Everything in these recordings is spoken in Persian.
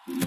همه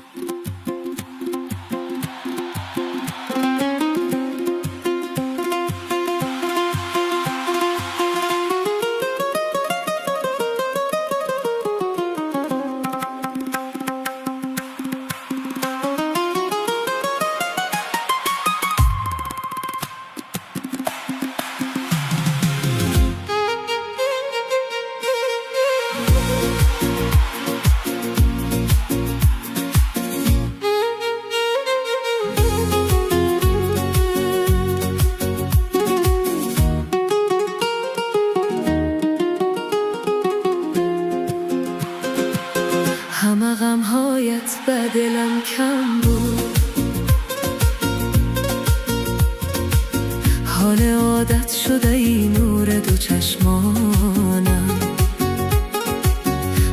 غمهایت به دلم کم بود، حال عادت شده ای نور دو چشمانم،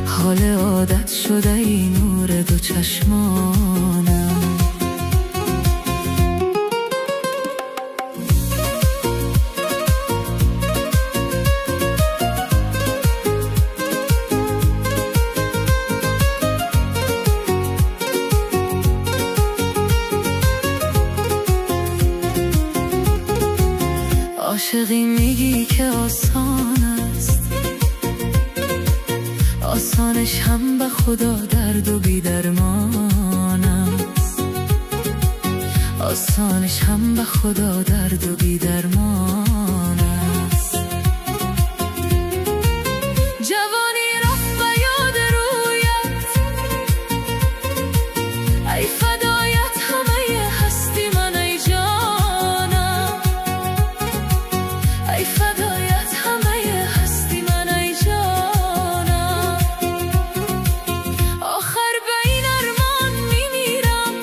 حال عادت شده ای نور دو چشمانم. عاشقی میگی که آسان است، آسانش هم به خدا درد و بی‌درمان است، آسانش هم به خدا درد و بی‌درمان است. جوانی رفت به یاد رویت، ای فدایت همه هستی من ای جانم، ای فدایت همه هستی من ای جانم. آخر به این ارمان میمیرم،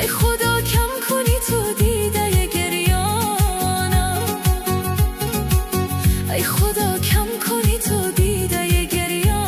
ای خدا کم کنی تو دیده گریانم، ای خدا کم کنی تو دیده گریانم.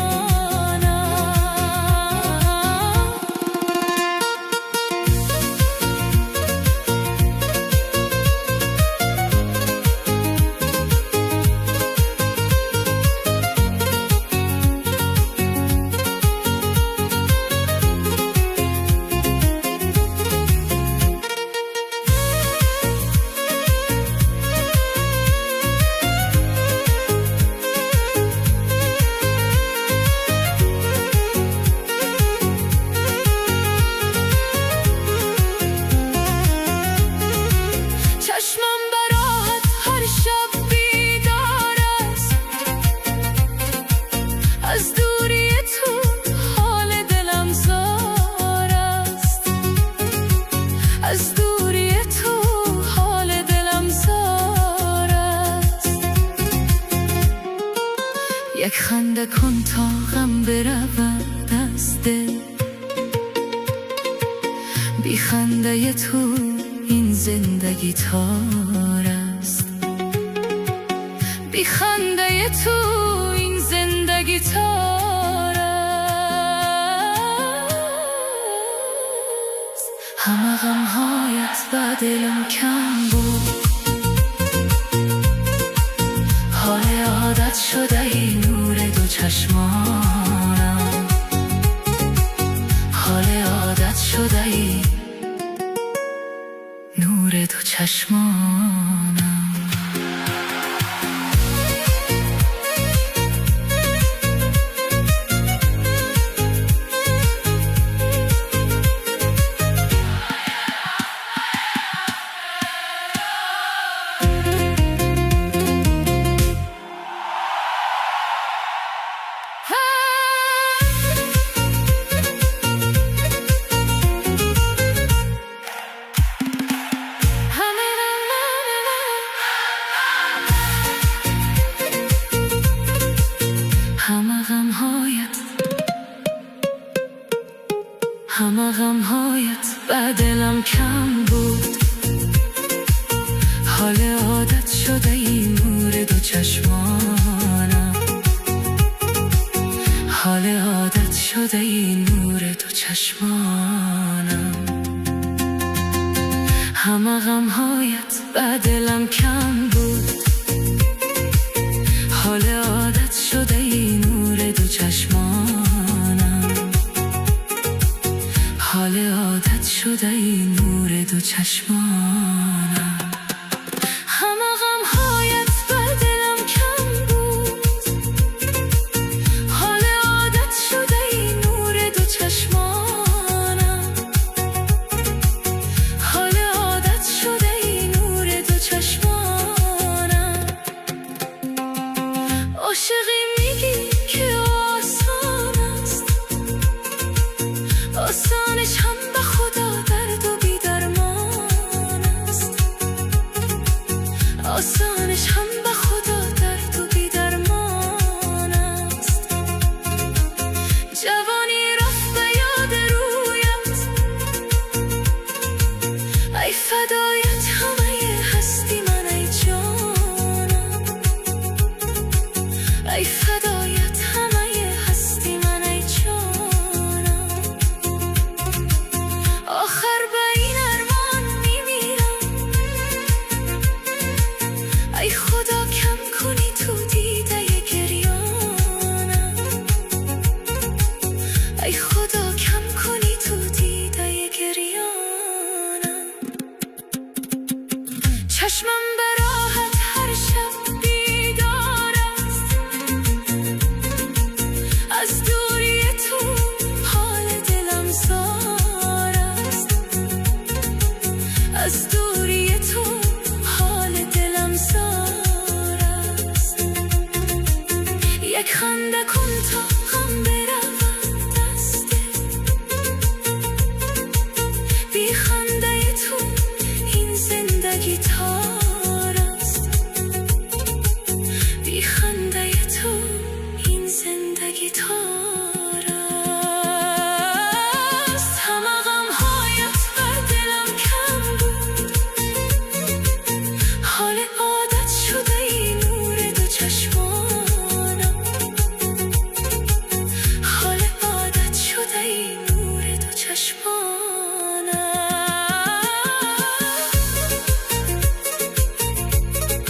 چشمم برات هر شب بیدار است، از دوری تو حال دلم زار است، از دوری تو حال دلم زار است. یک خنده کن تا غم برود از دل، بی خنده تو این زندگی تار است، بی خنده تو این زندگی تار است. همه غمهایت به دلم کم بود، حال عادت شده ای نور دو چشمانم، حال عادت شده ای نور دو چشمانم. همه غمهایت به دلم کم بود، حال عادت شده ای نور دو چشمانم، حال عادت شده ای نور دو چشمانم. همه غمهایت به دلم کم بود، حال عادت شده ای نور دو چشمانم، دو چشمان